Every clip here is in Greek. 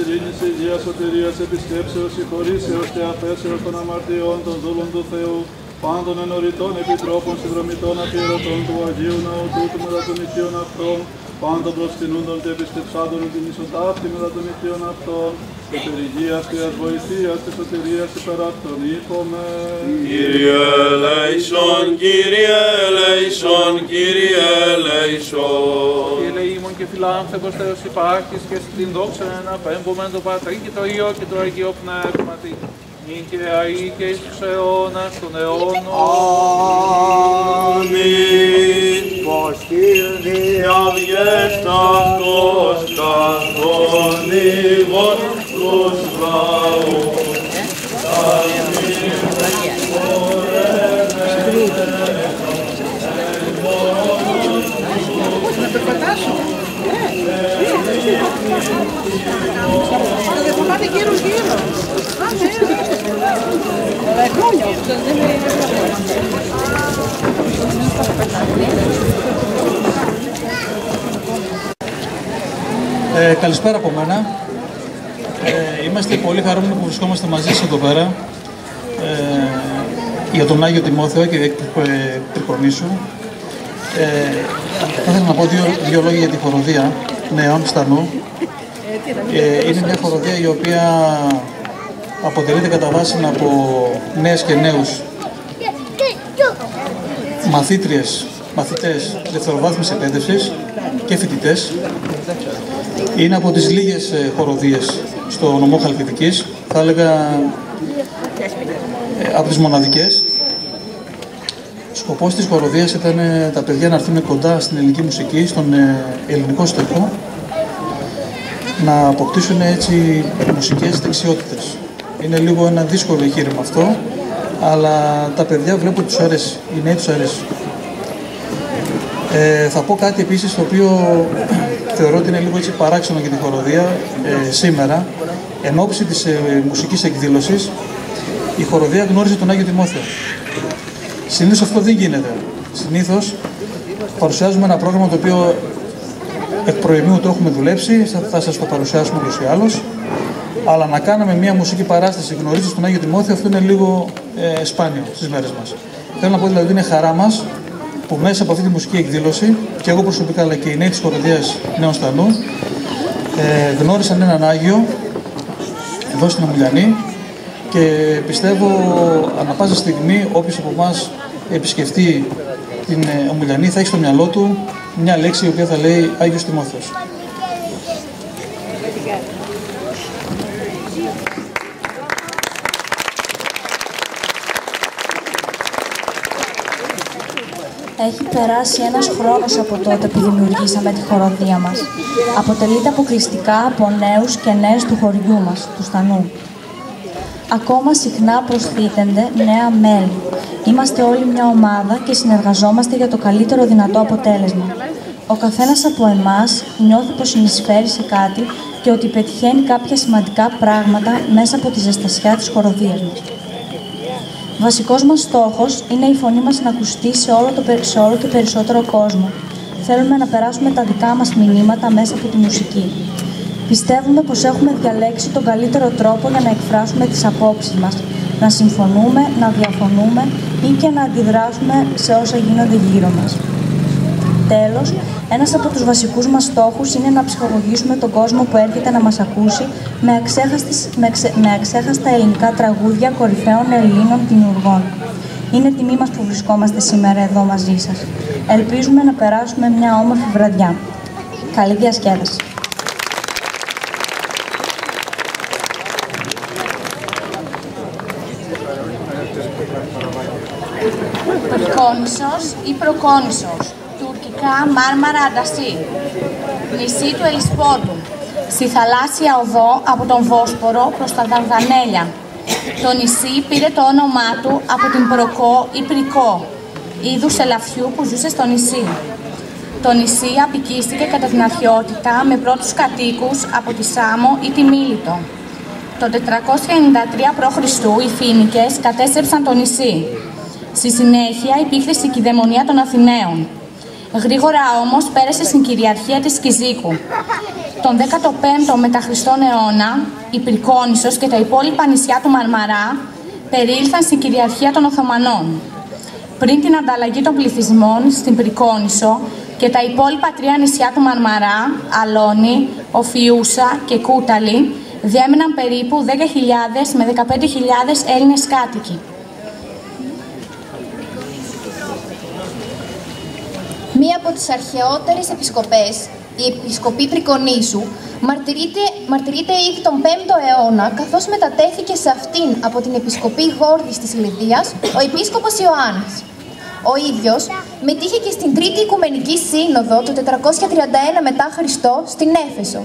Ειρήνης, υγείας, σωτηρίας, επισκέψεως, συγχωρήσεως και αφέσεως των αμαρτιών των δούλων του Θεού, πάντων ενωριτών επιτρόπων, συνδρομητών, αφιερωτών του Αγίου Ναού τούτου μετά των οικείων αυτών, πάντων προσκυνούντων και επισκεψάντων την ισοτάφτη μετά των οικείων αυτών, και περιγείας και βοηθείας και σωτηρίας υπερακτών είπαμε. Κύριε ελέησον, Κύριε ελέησον, Κύριε ελέησον. Κύριε ελεήμων και φιλάνθρωπος Θεός υπάρχεις και στην δόξα να πέμπομεν το Πατρί και το Υιό και το Αγίο Πνεύματι, νυν και αεί και εις τους αιώνας των αιώνων. Αμήν. Βοστήρνη αυγέστατος καθόν ηγον τους λαούς. Θα πάτε γύρω-γύρω. Καλησπέρα από μένα. Είμαστε πολύ χαρούμενοι που βρισκόμαστε μαζί σας εδώ πέρα για τον Άγιο Τιμόθεο και Τρικονήσου. Θα ήθελα να πω δύο λόγια για τη χοροδία νέων Στανού. Είναι μια χοροδία η οποία αποτελείται κατά βάση από νέες και νέους μαθήτριες, μαθητές δευτεροβάθμιας εκπαίδευσης και φοιτητές. Είναι από τις λίγες χοροδίες στο νομό Χαλκιδικής, θα έλεγα από τις μοναδικές. Σκοπός της χοροδίας ήταν τα παιδιά να έρθουν κοντά στην ελληνική μουσική, στον ελληνικό στίχο, να αποκτήσουν έτσι μουσικές δεξιότητες. Είναι λίγο ένα δύσκολο εγχείρημα αυτό, αλλά τα παιδιά βλέπω ότι τους αρέσει, οι νέοι τους αρέσει. Θα πω κάτι επίσης το οποίο θεωρώ ότι είναι λίγο έτσι παράξενο για τη χοροδία σήμερα. Εν ώψη της μουσικής εκδήλωσης, η χοροδία γνώριζε τον Άγιο Τιμόθεο. Συνήθως αυτό δεν γίνεται. Συνήθως παρουσιάζουμε ένα πρόγραμμα το οποίο εκ προημίου το έχουμε δουλέψει, θα σας το παρουσιάσουμε ούτως ή άλλως. Αλλά να κάνουμε μια μουσική παράσταση γνωρίζοντας τον Άγιο Τιμόθεο, αυτό είναι λίγο σπάνιο στις μέρες μας. Θέλω να πω δηλαδή ότι είναι χαρά μας που μέσα από αυτή τη μουσική εκδήλωση, και εγώ προσωπικά αλλά και οι νέοι της χοροδίας Νέων Στανού, γνώρισαν έναν Άγιο εδώ στην Ομιλιανή, και πιστεύω ανά πάσα στιγμή όποιος από εμάς επισκεφτεί την Ομιλιανή θα έχει στο μυαλό του μια λέξη η οποία θα λέει Άγιος Τιμόθεος. Έχει περάσει ένας χρόνος από τότε που δημιουργήσαμε τη χοροδία μας. Αποτελείται αποκλειστικά από νέους και νέες του χωριού μας, του Στανού. Ακόμα συχνά προσθέτονται νέα μέλη. Είμαστε όλοι μια ομάδα και συνεργαζόμαστε για το καλύτερο δυνατό αποτέλεσμα. Ο καθένας από εμάς νιώθει πως συνεισφέρει σε κάτι και ότι πετυχαίνει κάποια σημαντικά πράγματα μέσα από τη ζεστασιά της χοροδίας μας. Βασικός μας στόχος είναι η φωνή μας να ακουστεί σε όλο και περισσότερο κόσμο. Θέλουμε να περάσουμε τα δικά μας μηνύματα μέσα από τη μουσική. Πιστεύουμε πως έχουμε διαλέξει τον καλύτερο τρόπο για να εκφράσουμε τις απόψεις μας, να συμφωνούμε, να διαφωνούμε ή και να αντιδράσουμε σε όσα γίνονται γύρω μας. Τέλος, ένας από τους βασικούς μας στόχους είναι να ψυχαγωγήσουμε τον κόσμο που έρχεται να μας ακούσει με αξέχαστα ελληνικά τραγούδια κορυφαίων Ελλήνων δημιουργών. Είναι τιμή μας που βρισκόμαστε σήμερα εδώ μαζί σας. Ελπίζουμε να περάσουμε μια όμορφη βραδιά. Καλή διασκέδαση. Προκόνησος ή Προκόνησος, τουρκικά Μάρμαρα Αντασί, νησί του Ελισπόντου, στη θαλάσσια οδό από τον Βόσπορο προς τα Δαρδανέλια. Το νησί πήρε το όνομά του από την Προκό ή Πρικό, είδους ελαφιού που ζούσε στο νησί. Το νησί απικίστηκε κατά την αρχαιότητα με πρώτους κατοίκους από τη Σάμο ή τη Μίλητο. Το 493 π.Χ. οι Φοίνικες κατέστρεψαν το νησί. Στη συνέχεια υπήρχε η κυδαιμονία των Αθηναίων. Γρήγορα όμως πέρασε στην κυριαρχία της Κιζίκου. Τον 15ο μετά Χριστόν αιώνα, η Πρικόνησος και τα υπόλοιπα νησιά του Μαρμαρά περιήλθαν στην κυριαρχία των Οθωμανών. Πριν την ανταλλαγή των πληθυσμών στην Πρικόνησο και τα υπόλοιπα 3 νησιά του Μαρμαρά, Αλόνη, Οφιούσα και Κούταλη, διέμεναν περίπου 10.000 με 15.000 Έλληνες κάτοικοι. Μία από τις αρχαιότερες επισκοπές, η Επισκοπή Πρικονήσου, μαρτυρείται ήδη τον 5ο αιώνα, καθώς μετατέθηκε σε αυτήν από την Επισκοπή Γόρδης της Λιδίας ο Επίσκοπος Ιωάννης. Ο ίδιος μετήχε και στην Τρίτη Οικουμενική Σύνοδο το 431 μετά Χριστό στην Έφεσο.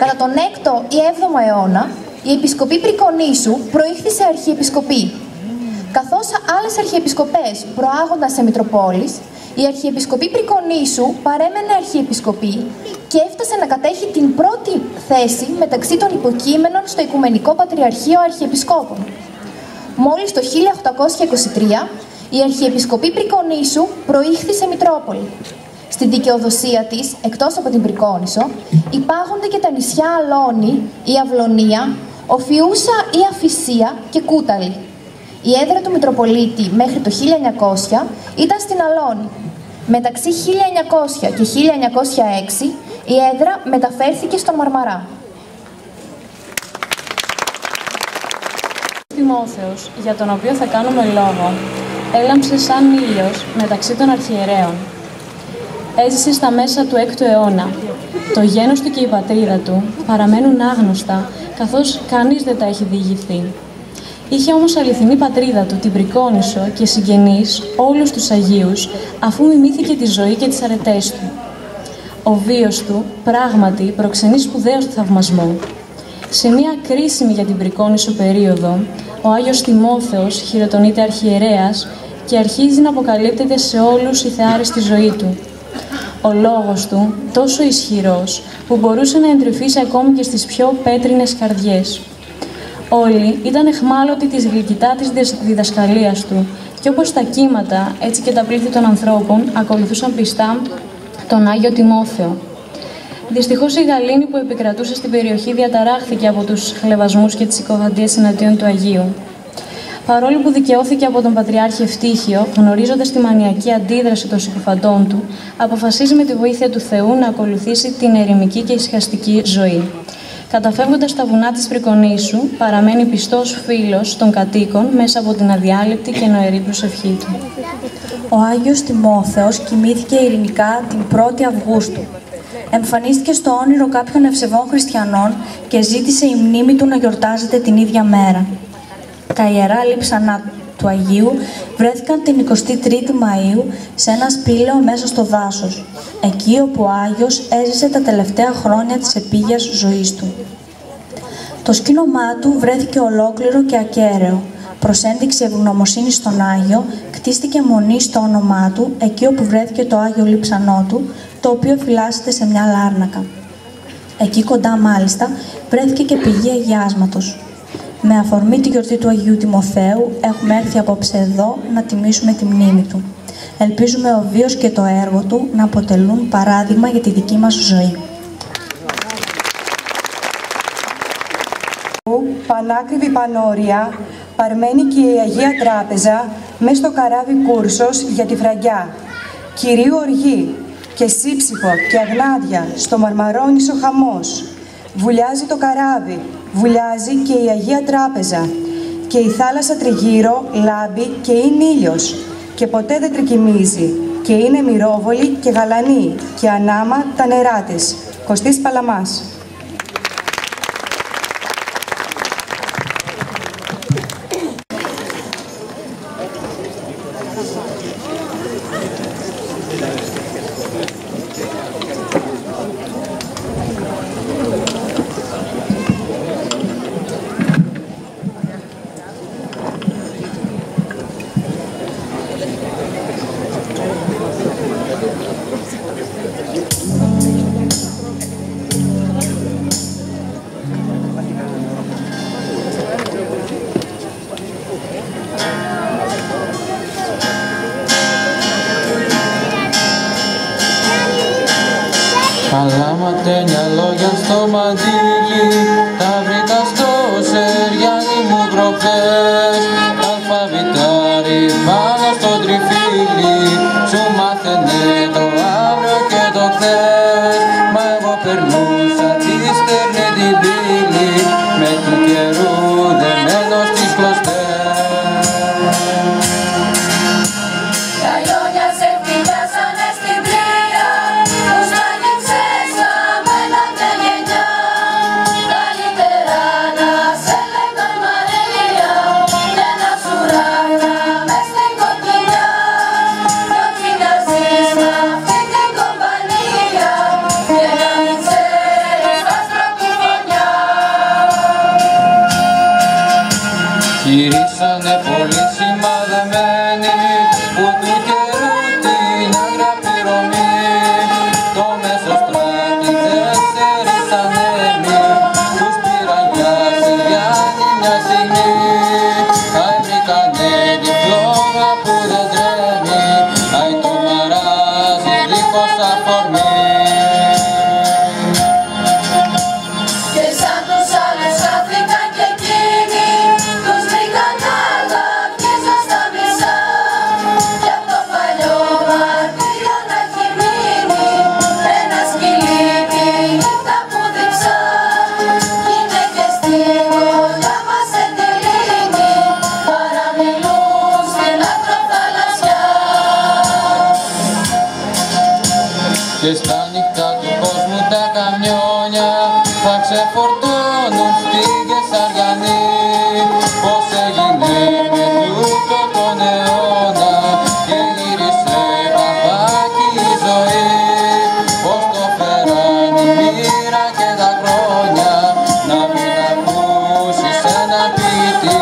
Κατά τον 6ο ή 7ο αιώνα, η Επισκοπή Πρικονήσου προήχθη σε αρχιεπισκοπή. Καθώς άλλες αρχιεπισκοπές προάγονταν σε Μητροπόλεις, η Αρχιεπισκοπή Πρικονήσου παρέμενε αρχιεπισκοπή και έφτασε να κατέχει την πρώτη θέση μεταξύ των υποκείμενων στο Οικουμενικό Πατριαρχείο Αρχιεπισκόπων. Μόλις το 1823, η Αρχιεπισκοπή Πρικονήσου προήχθη σε Μητρόπολη. Στη δικαιοδοσία της, εκτός από την Πρικόνησο, υπάγονται και τα νησιά Αλόνη, η Αυλωνία, Οφιούσα ή Αφυσία και Κούταλη. Η έδρα του Μητροπολίτη μέχρι το 1900 ήταν στην Αλόνη. Μεταξύ 1900 και 1906 η έδρα μεταφέρθηκε στον Μαρμαρά. Τιμόθεος, για τον οποίο θα κάνουμε λόγο, έλαμψε σαν ήλιος μεταξύ των αρχιερέων. Έζησε στα μέσα του 6ου αιώνα. Το γένος του και η πατρίδα του παραμένουν άγνωστα, καθώς κανείς δεν τα έχει διηγηθεί. Είχε όμως αληθινή πατρίδα του, την Πρικόνησο, και συγγενείς όλους τους Αγίους, αφού μιμήθηκε τη ζωή και τις αρετές του. Ο βίος του, πράγματι, προξενεί σπουδαίος του θαυμασμό. Σε μια κρίσιμη για την Πρικόνησο περίοδο, ο Άγιος Τιμόθεος χειροτονείται αρχιερέας και αρχίζει να αποκαλύπτεται σε όλους η θεάρεστη ζωή του. Ο λόγος του, τόσο ισχυρός, που μπορούσε να εντρυφήσει ακόμη και στις πιο πέτρινες καρδιές. Όλοι ήταν εχμάλωτοι της γλυκητάτης διδασκαλίας του και όπως τα κύματα, έτσι και τα πλήθη των ανθρώπων ακολουθούσαν πιστά τον Άγιο Τιμόθεο. Δυστυχώς η γαλήνη που επικρατούσε στην περιοχή διαταράχθηκε από τους χλευασμούς και τις συκοφαντίες εναντίον του Αγίου. Παρόλο που δικαιώθηκε από τον Πατριάρχη Ευτύχιο, γνωρίζοντας τη μανιακή αντίδραση των συκοφαντών του, αποφασίζει με τη βοήθεια του Θεού να ακολουθήσει την ερημική και ησυχαστική ζωή. Καταφεύγοντας στα βουνά της Πρικονήσου, παραμένει πιστός φίλος των κατοίκων μέσα από την αδιάλειπτη και νοερή προσευχή του. Ο Άγιος Τιμόθεος κοιμήθηκε ειρηνικά την 1η Αυγούστου. Εμφανίστηκε στο όνειρο κάποιων ευσεβών χριστιανών και ζήτησε η μνήμη του να γιορτάζεται την ίδια μέρα. Τα ιερά λείψανα του Αγίου βρέθηκαν την 23η Μαΐου σε ένα σπήλαιο μέσα στο δάσος, εκεί όπου ο Άγιος έζησε τα τελευταία χρόνια της επίγειας ζωής του. Το σκήνομά του βρέθηκε ολόκληρο και ακέραιο. Προς ένδειξη ευγνωμοσύνης στον Άγιο, κτίστηκε μονή στο όνομά του, εκεί όπου βρέθηκε το Άγιο λείψανό του, το οποίο φυλάσσεται σε μια λάρνακα. Εκεί κοντά μάλιστα βρέθηκε και πηγή αγιάσματος. Με αφορμή τη γιορτή του Αγίου Τιμοθέου, έχουμε έρθει απόψε εδώ να τιμήσουμε τη μνήμη του. Ελπίζουμε ο βίος και το έργο του να αποτελούν παράδειγμα για τη δική μας ζωή. Πανάκριβη πανόρια, παρμένει και η Αγία Τράπεζα μες στο καράβι Κούρσος για τη Φραγκιά. Κυρίου οργή και σύψυχο και αγνάδια στο Μαρμαρόνησο χαμός. Βουλιάζει το καράβι, βουλιάζει και η Αγία Τράπεζα. Και η θάλασσα τριγύρω λάμπει και είναι ήλιος. Και ποτέ δεν τρικυμίζει. Και είναι μυρόβολη και γαλανή. Και ανάμα τα νερά της. Κωστής Παλαμάς. στο μαντίλι, τα βρήκα στο σεριάνι μου προχθές. Αλφαβητάρι πάνω στο τριφύλι, σου μάθαινε το αύριο και το χθες. Μα εγώ περνούσα τη στερνή την πύλη, με του καιρού δεμένο στις κλωστές. Γυρίσανε πολύ σημαδεμένοι που του καιρού την άγρια πληρωμή. Το Μεσοστράτη 4 ανέμοι τους πήραν για Συριάννη μια στιγμή. Αι βρήκανε την φλόγα που δεν τρέμει, αι το μαράζι δίχως αφορμή. Και στα νύχτα του κόσμου τα καμιόνια θα ξεφορτώνουν στη Κεσαριανή. Πώς έγινε με τούτο τον αιώνα και γύρισε παπάκι η ζωή. Πώς το φέραν η μοίρα και τα χρόνια να μην ακούσεις ένα ποιητή.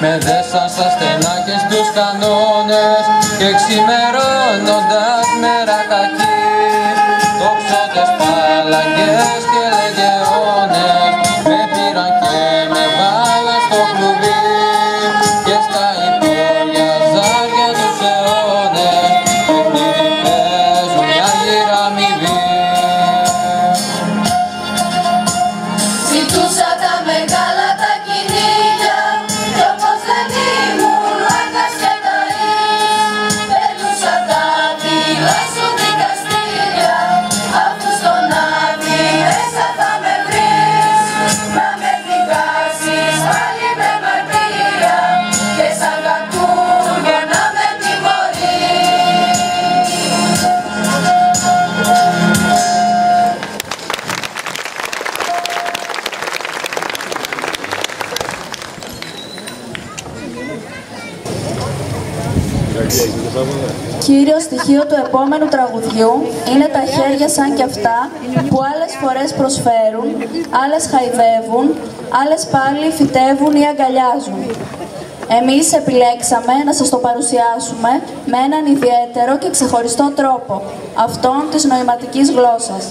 Με δέσαν στα στενά και στους κανόνες και ξημερώνοντας μέρα κακή. Τοξότες, παλαγγές και λεγεώνες με πήραν και με βάλαν στο κλουβί. Και στα υπόγεια ζάρια τους αιώνες παιχνίδι παίζουν μια γύρα αμοιβή. Ζητούσα τα μεγάλα τα κυνήγια κι όπως δεν ήμουν άγκας και ταΐς, περνούσα τα δειλά σου δικαστήρια, αφού στον άδει μέσα θα με βρεις, να με δικάσεις πάλι με μαρτύρια και σαν κακούργο να με τιμωρείς. Κύριο στοιχείο του επόμενου τραγουδιού είναι τα χέρια σαν κι αυτά που άλλες φορές προσφέρουν, άλλες χαϊδεύουν, άλλες πάλι φυτεύουν ή αγκαλιάζουν. Εμείς επιλέξαμε να σας το παρουσιάσουμε με έναν ιδιαίτερο και ξεχωριστό τρόπο, αυτόν της νοηματικής γλώσσας.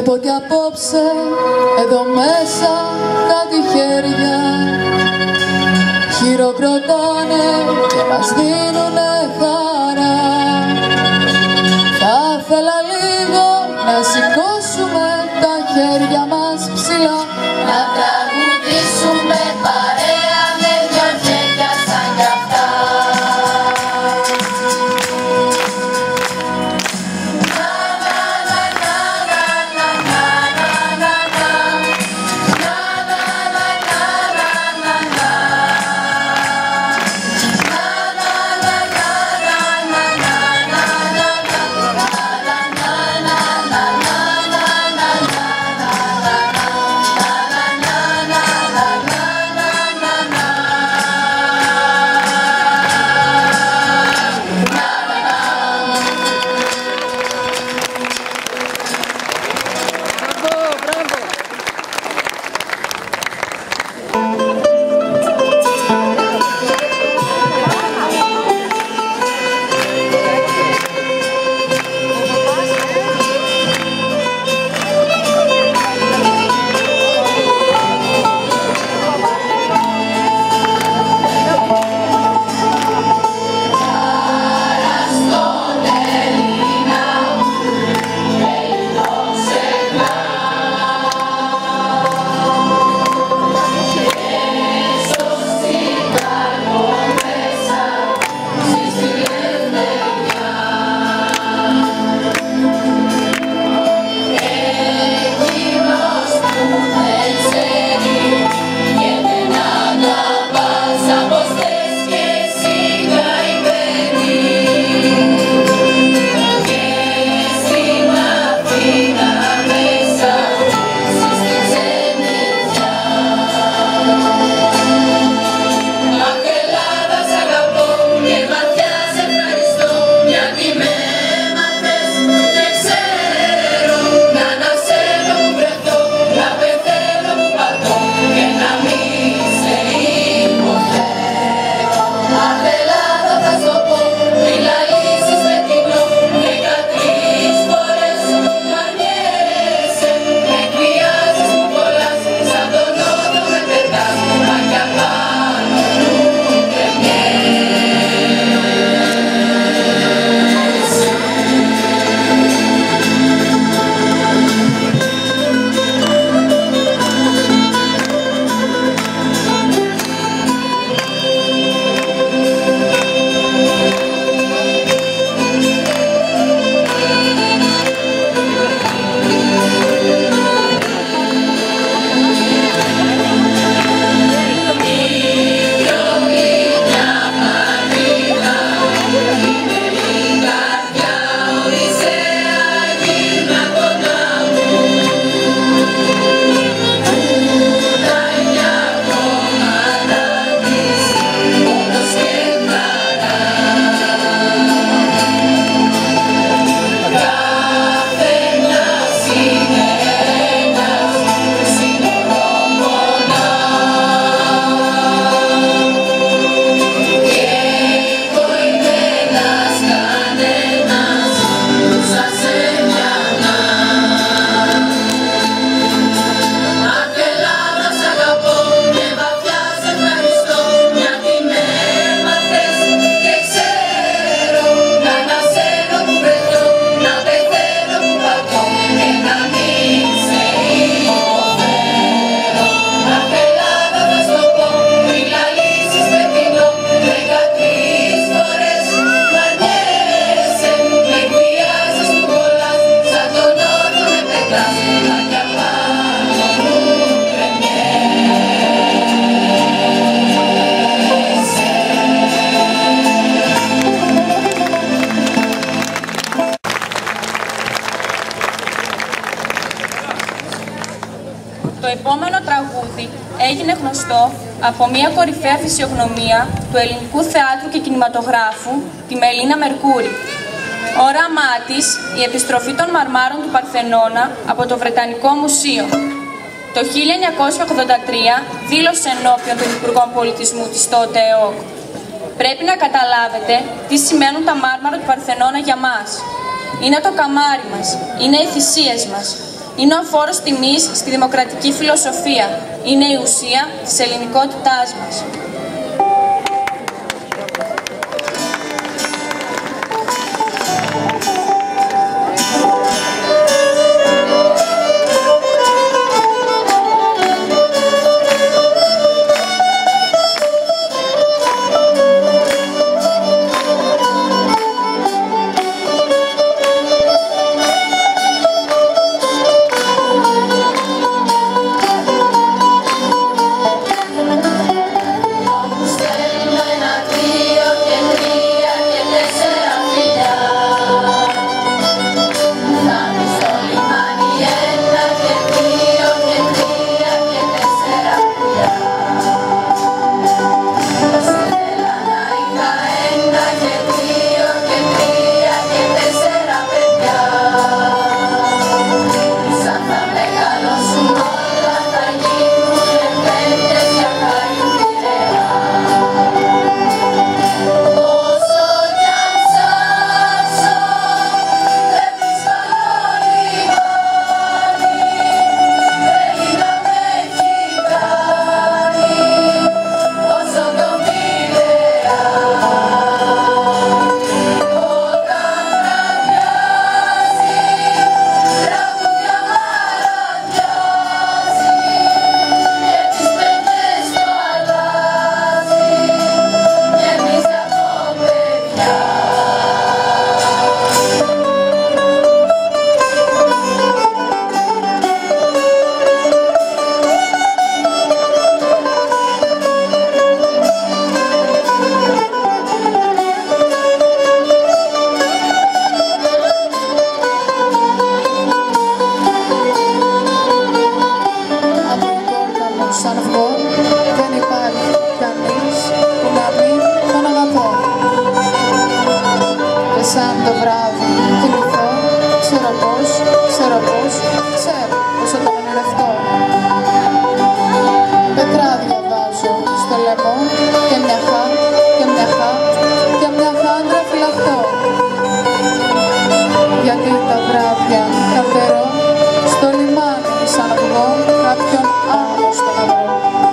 Βλέπω κι απόψε εδώ μέσα κάτι χέρια χειροκροτάνε και μας δίνουνε χαρά. Θα ήθελα λίγο να σηκώσουμε τα χέρια μας ψηλά, να τραγουδήσουμε παρέα με δυο χέρια σαν κι αυτά. Το επόμενο τραγούδι έγινε γνωστό από μια κορυφαία φυσιογνωμία του ελληνικού θεάτρου και κινηματογράφου, τη Μελίνα Μερκούρη. Όραμά της, η επιστροφή των μαρμάρων του Παρθενώνα από το Βρετανικό Μουσείο. Το 1983 δήλωσε ενώπιον των Υπουργών Πολιτισμού της τότε ΕΟΚ. Πρέπει να καταλάβετε τι σημαίνουν τα μάρμαρα του Παρθενώνα για μας. Είναι το καμάρι μας, είναι οι θυσίες μας. Είναι ο φόρος τιμής στη δημοκρατική φιλοσοφία. Είναι η ουσία της ελληνικότητάς μας. Στο λιμάνι σαν να βγω κάποιον άλλο στο ναυρό.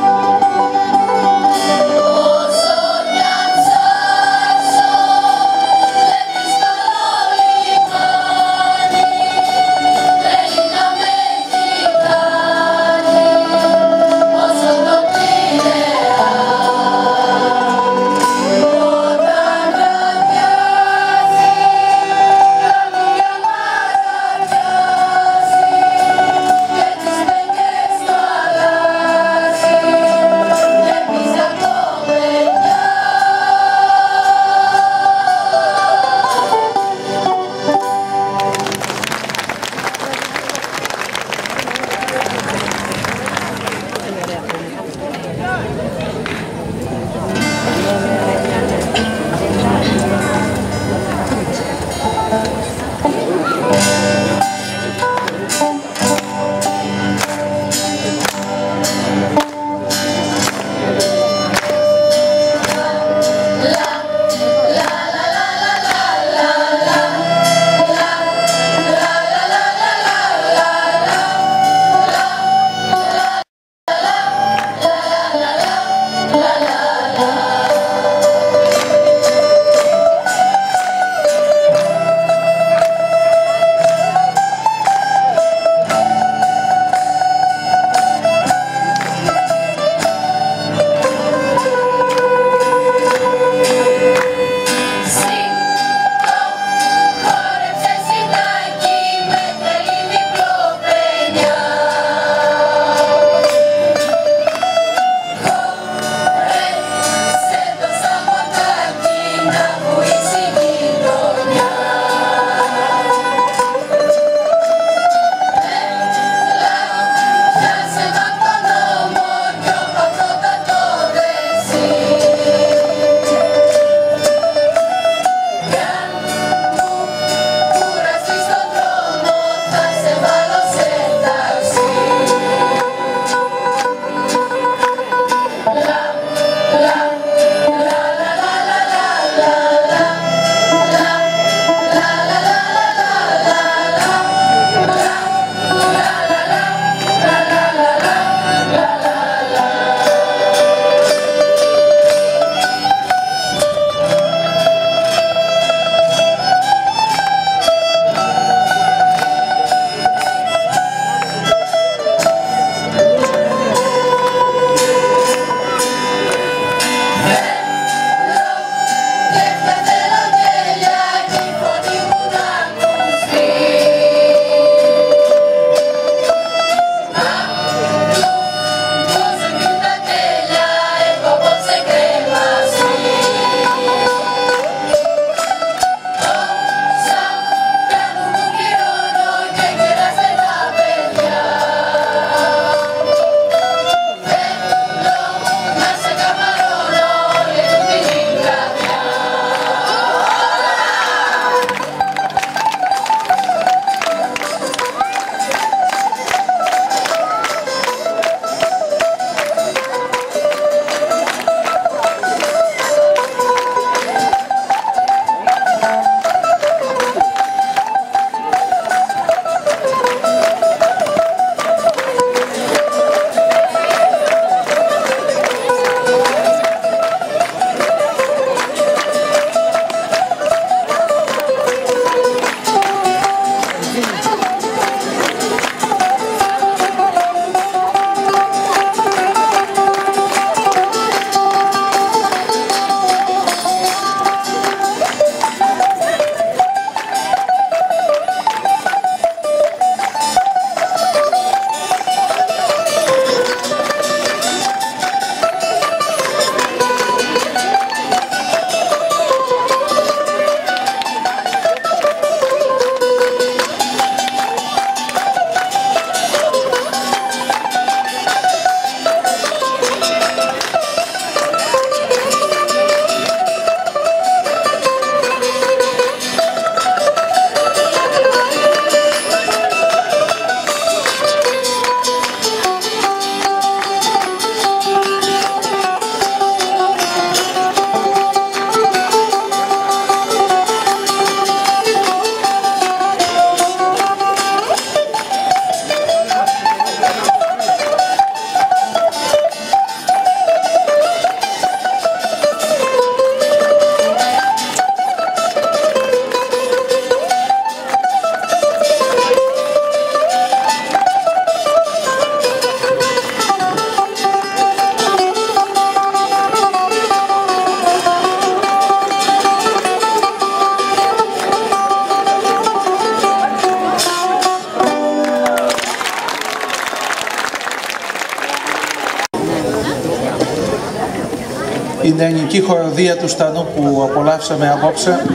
η νεανική χοροδία του Στανού που απολαύσαμε απόψε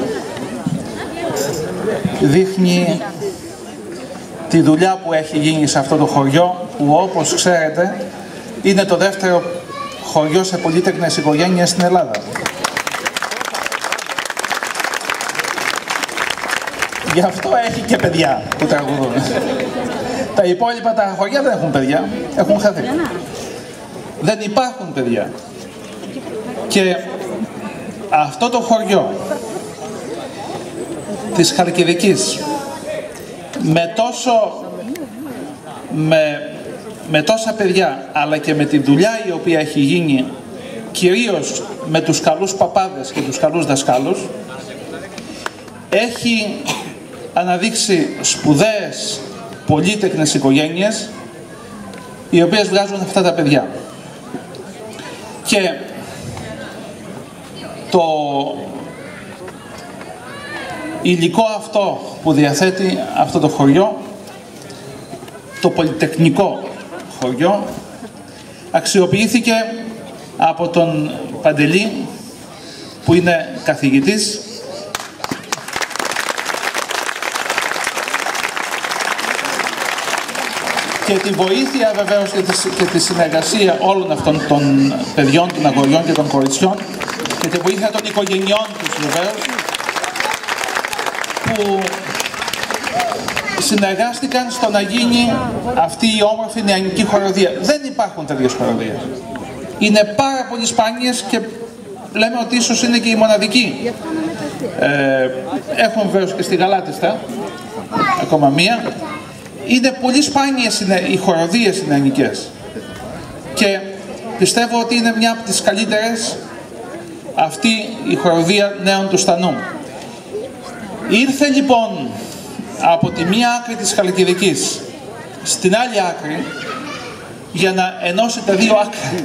δείχνει τη δουλειά που έχει γίνει σε αυτό το χωριό, που όπως ξέρετε είναι το δεύτερο χωριό σε πολύτεκνες οικογένειες στην Ελλάδα. Γι' αυτό έχει και παιδιά που τραγουδούν. Τα υπόλοιπα τα χωριά δεν έχουν παιδιά, έχουν χαθεί. Δεν υπάρχουν παιδιά. Και αυτό το χωριό της Χαλκιδικής με τόσα παιδιά, αλλά και με τη δουλειά η οποία έχει γίνει κυρίως με τους καλούς παπάδες και τους καλούς δασκάλους, έχει αναδείξει σπουδαίες πολύτεκνες οικογένειες οι οποίες βγάζουν αυτά τα παιδιά. Και το υλικό αυτό που διαθέτει αυτό το χωριό, το πολυτεχνικό χωριό, αξιοποιήθηκε από τον Παντελή που είναι καθηγητής και τη βοήθεια βεβαίως και τη συνεργασία όλων αυτών των παιδιών, των αγοριών και των κοριτσιών και τη βοήθεια των οικογενειών τους βεβαίως, που συνεργάστηκαν στο να γίνει αυτή η όμορφη νεανική χοροδία. Δεν υπάρχουν τέτοιες χοροδίες. Είναι πάρα πολύ σπάνιες και λέμε ότι ίσως είναι και η μοναδική. Έχουμε βεβαίως και στη Γαλάτιστα ακόμα μία. Είναι πολύ σπάνιες οι χοροδίες οι νεανικές. Και πιστεύω ότι είναι μια από τις καλύτερες αυτή η χοροδία νέων του Στανού. Ήρθε λοιπόν από τη μία άκρη της Χαλκιδικής στην άλλη άκρη για να ενώσει τα δύο άκρη